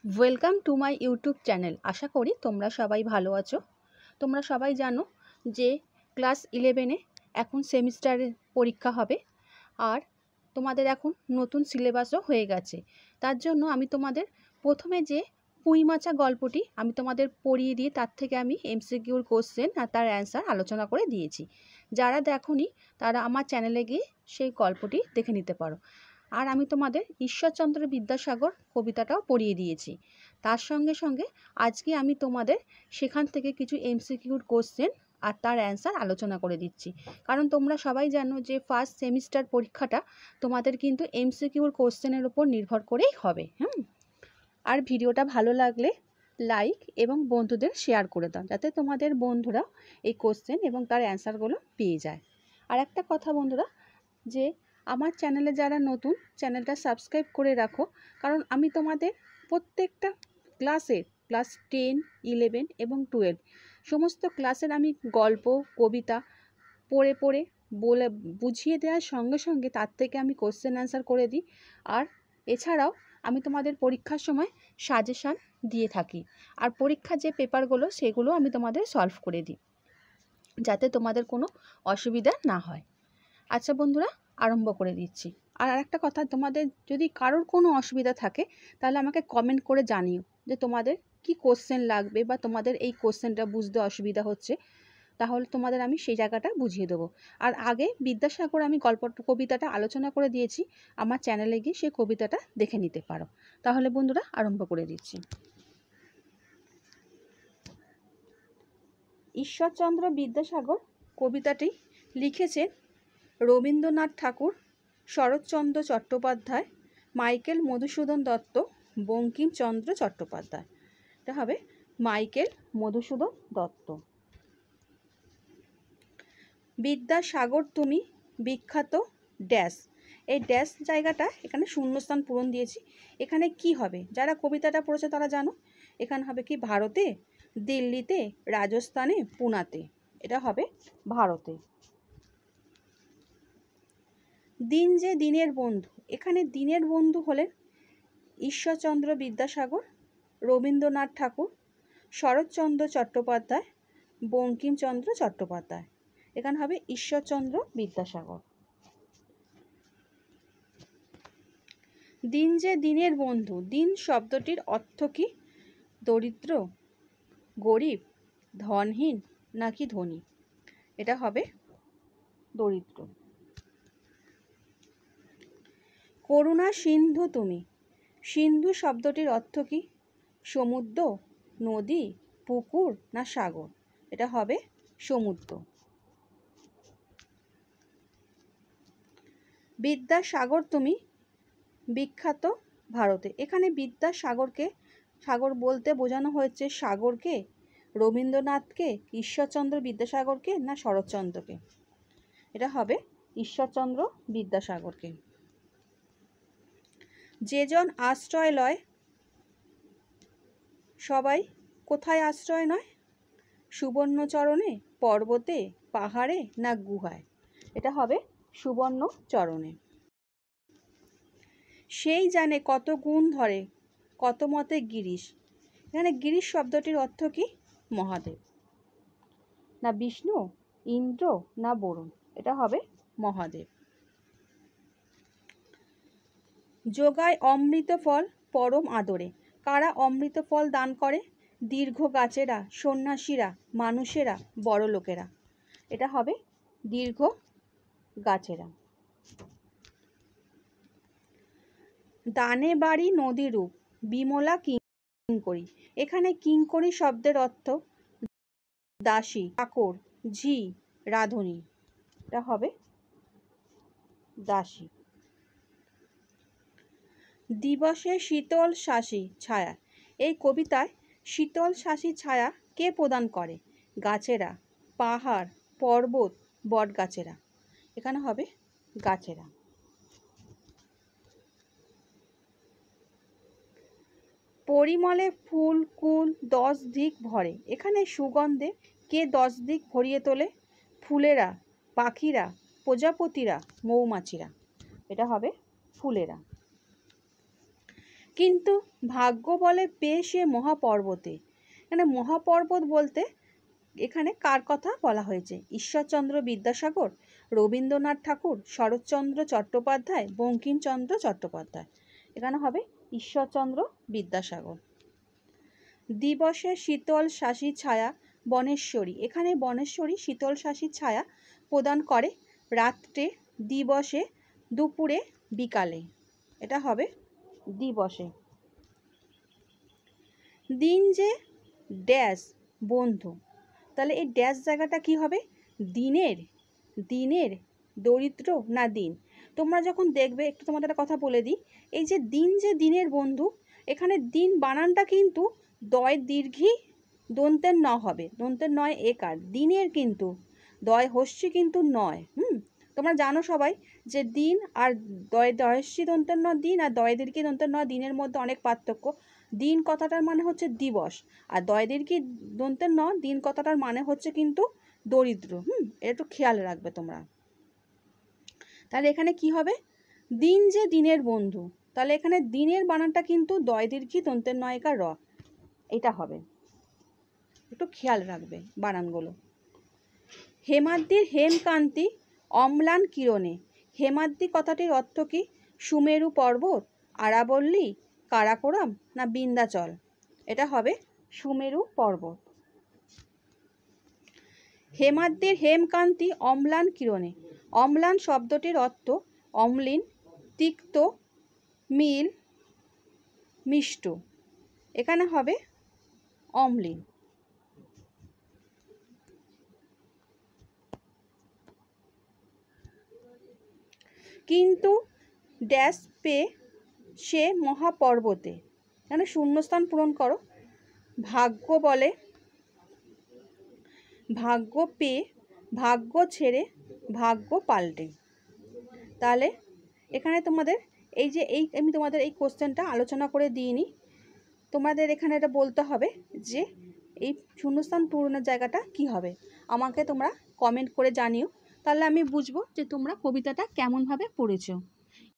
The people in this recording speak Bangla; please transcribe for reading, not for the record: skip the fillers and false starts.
Welcome to my YouTube channel. আশা করি তোমরা সবাই ভালো আছো। তোমরা সবাই জানো যে ক্লাস 11-এ এখন সেমিস্টারের পরীক্ষা হবে, আর তোমাদের এখন নতুন সিলেবাসও হয়ে গেছে। তার জন্য আমি তোমাদের প্রথমে যে পুঁই মাচা গল্পটি আমি তোমাদের পড়িয়ে দিয়ে তার থেকে আমি এমসিকিউর কোশ্চেন আর তার অ্যান্সার আলোচনা করে দিয়েছি। যারা দেখোনি তারা আমার চ্যানেলে গিয়ে সেই গল্পটি দেখে নিতে পারো। আর আমি তোমাদের ঈশ্বরচন্দ্র বিদ্যাসাগর কবিতাটাও পড়িয়ে দিয়েছি। তার সঙ্গে সঙ্গে আজকে আমি তোমাদের সেখান থেকে কিছু এমসিকিউর কোশ্চেন আর তার অ্যান্সার আলোচনা করে দিচ্ছি। কারণ তোমরা সবাই জানো যে ফার্স্ট সেমিস্টার পরীক্ষাটা তোমাদের কিন্তু এমসিকিউর কোশ্চেনের উপর নির্ভর করেই হবে। আর ভিডিওটা ভালো লাগলে লাইক এবং বন্ধুদের শেয়ার করে দাও, যাতে তোমাদের বন্ধুরা এই কোশ্চেন এবং তার অ্যান্সারগুলো পেয়ে যায়। আর একটা কথা বন্ধুরা, যে আমার চ্যানেলে যারা নতুন, চ্যানেলটা সাবস্ক্রাইব করে রাখো। কারণ আমি তোমাদের প্রত্যেকটা ক্লাসের ক্লাস 10, 11 এবং 12 সমস্ত ক্লাসের আমি গল্প কবিতা পড়ে পড়ে বলে বুঝিয়ে দেওয়ার সঙ্গে সঙ্গে তার থেকে আমি কোশ্চেন অ্যান্সার করে দিই। আর এছাড়াও আমি তোমাদের পরীক্ষার সময় সাজেশান দিয়ে থাকি, আর পরীক্ষার যে পেপারগুলো সেগুলো আমি তোমাদের সলভ করে দিই, যাতে তোমাদের কোনো অসুবিধা না হয়। আচ্ছা বন্ধুরা, আরম্ভ করে দিচ্ছি। আর একটা কথা, তোমাদের যদি কারোর কোনো অসুবিধা থাকে তাহলে আমাকে কমেন্ট করে জানিও যে তোমাদের কি কোশ্চেন লাগবে বা তোমাদের এই কোশ্চেনটা বুঝতে অসুবিধা হচ্ছে, তাহলে তোমাদের আমি সেই জায়গাটা বুঝিয়ে দেবো। আর আগে বিদ্যাসাগর আমি কবিতাটা আলোচনা করে দিয়েছি, আমার চ্যানেলে গিয়ে সেই কবিতাটা দেখে নিতে পারো। তাহলে বন্ধুরা আরম্ভ করে দিচ্ছি। ঈশ্বরচন্দ্র বিদ্যাসাগর কবিতাটি লিখেছেন রবীন্দ্রনাথ ঠাকুর, শরৎচন্দ্র চট্টোপাধ্যায়, মাইকেল মধুসূদন দত্ত, বঙ্কিমচন্দ্র চট্টোপাধ্যায়। এটা হবে মাইকেল মধুসূদন দত্ত। বিদ্যাসাগর তুমি বিখ্যাত ড্যাশ। এই ড্যাশ জায়গাটা এখানে শূন্যস্থান পূরণ দিয়েছি। এখানে কি হবে, যারা কবিতাটা পড়েছে তারা জানো। এখানে হবে কি ভারতে, দিল্লিতে, রাজস্থানে, পুনাতে। এটা হবে ভারতে। দিন যে দিনের বন্ধু, এখানে দিনের বন্ধু হলেন ঈশ্বরচন্দ্র বিদ্যাসাগর, রবীন্দ্রনাথ ঠাকুর, শরৎচন্দ্র চট্টোপাধ্যায়, বঙ্কিমচন্দ্র চট্টোপাধ্যায়। এখানে হবে ঈশ্বরচন্দ্র বিদ্যাসাগর। দিন যে দিনের বন্ধু, দিন শব্দটির অর্থ কি? দরিদ্র, গরিব, ধনহীন নাকি ধনী? এটা হবে দরিদ্র। করুণা সিন্ধু তুমি, সিন্ধু শব্দটির অর্থ কি? সমুদ্র, নদী, পুকুর না সাগর? এটা হবে সমুদ্র। বিদ্যাসাগর তুমি বিখ্যাত ভারতে। এখানে বিদ্যাসাগরকে, সাগর বলতে বোঝানো হয়েছে সাগরকে, রবীন্দ্রনাথকে, ঈশ্বরচন্দ্র বিদ্যাসাগরকে না শরৎচন্দ্রকে? এটা হবে ঈশ্বরচন্দ্র বিদ্যাসাগরকে। যেজন আশ্রয় লয়, সবাই কোথায় আশ্রয় নয়? সুবর্ণচরণে, পর্বতে, পাহাড়ে না গুহায়? এটা হবে সুবর্ণচরণে। সেই জানে কত গুণ ধরে, কত মতে গিরিশ। এখানে গিরিশ শব্দটির অর্থ কি? মহাদেব। না বিষ্ণু, ইন্দ্র না বরুণ? এটা হবে মহাদেব। যোগায় অমৃত ফল পরম আদরে, কারা অমৃত ফল দান করে? দীর্ঘ গাছেরা, সন্ন্যাসীরা, মানুষেরা, বড় লোকেরা? এটা হবে দীর্ঘ গাছেরা। দানে বাড়ি নদী রূপ, বিমলা কিঙ্করী। এখানে কিঙ্করী শব্দের অর্থ দাসী, চাকর, ঝি, রাঁধুনি। এটা হবে দাসী। দিবসে শীতল শাসী ছায়া, এই কবিতায় শীতল শাসী ছায়া কে প্রদান করে? গাছেরা, পাহাড়, পর্বত, বট গাছেরা? এখানে হবে গাছেরা। পরিমলে ফুল কুল 10 দিক ভরে, এখানে সুগন্ধে কে 10 দিক ভরিয়ে তোলে? ফুলেরা, পাখিরা, প্রজাপতিরা, মৌমাছিরা? এটা হবে ফুলেরা। কিন্তু ভাগ্য বলে পেয়ে সে মহাপর্বতে। এখানে মহাপর্বত বলতে এখানে কার কথা বলা হয়েছে? ঈশ্বরচন্দ্র বিদ্যাসাগর, রবীন্দ্রনাথ ঠাকুর, শরৎচন্দ্র চট্টোপাধ্যায়, বঙ্কিমচন্দ্র চট্টোপাধ্যায়। এখানে হবে ঈশ্বরচন্দ্র বিদ্যাসাগর। দিবসে শীতল শাসী ছায়া বনেশ্বরী। এখানে বনেশ্বরী শীতল শাসী ছায়া প্রদান করে রাত্রে, দিবসে, দুপুরে, বিকালে। এটা হবে দিবসে। দিন যে ড্যাশ বন্ধু, তাহলে এই ড্যাশ জায়গাটা কি হবে? দিনের, দিনের দরিদ্র না দিন। তোমরা যখন দেখবে, একটু তোমাদের একটা কথা বলে দিই, এই যে দিন যে দিনের বন্ধু, এখানে দিন বানানটা কিন্তু দয় দীর্ঘী দন্তের ন হবে, দন্তের নয় একার। দিনের কিন্তু দয় হস্যি কিন্তু নয়। তোমরা জানো সবাই যে দিন আর দয়স্যি দন্তের ন দিন আর দয় দীর্ঘী দন্তের ন দিনের মধ্যে অনেক পার্থক্য। দিন কথাটার মানে হচ্ছে দিবস, আর দয় দীর্ঘী দন্তের ন দিন কথাটার মানে হচ্ছে কিন্তু দরিদ্র। এটা একটু খেয়াল রাখবে তোমরা। তাহলে এখানে কি হবে? দিন যে দিনের বন্ধু, তাহলে এখানে দিনের বানানটা কিন্তু দয় দীর্ঘী দন্তের নয়কার র, এটা হবে, একটু খেয়াল রাখবে বানানগুলো। হেমাদ্রির হেমকান্তি অম্লান কিরণে। হেমাদ্রি কথাটির অর্থ কি? সুমেরু পর্বত, আরাবল্লী, কারাকোরাম না বিন্ধ্যাচল? এটা হবে সুমেরু পর্বত। হেমাদ্রির হেমকান্তি অম্লান কিরণে। অম্লান শব্দটির অর্থ অম্লিন, তিক্ত, মিল, মিষ্ট। এখানে হবে অম্লিন। কিন্তু ড্যাশ পেয়ে সে মহাপর্বতে, এখানে শূন্যস্থান পূরণ করো। ভাগ্য বলে, ভাগ্য পেয়ে, ভাগ্য ছেড়ে, ভাগ্য পাল্টে। তাহলে এখানে তোমাদের এই যে আমি তোমাদের এই কোশ্চেনটা আলোচনা করে দিইনি, তোমাদের এখানে এটা বলতে হবে যে এই শূন্যস্থান পূরণের জায়গাটা কি হবে। আমাকে তোমরা কমেন্ট করে জানিও, তাহলে আমি বুঝবো যে তোমরা কবিতাটা কেমনভাবে পড়েছো।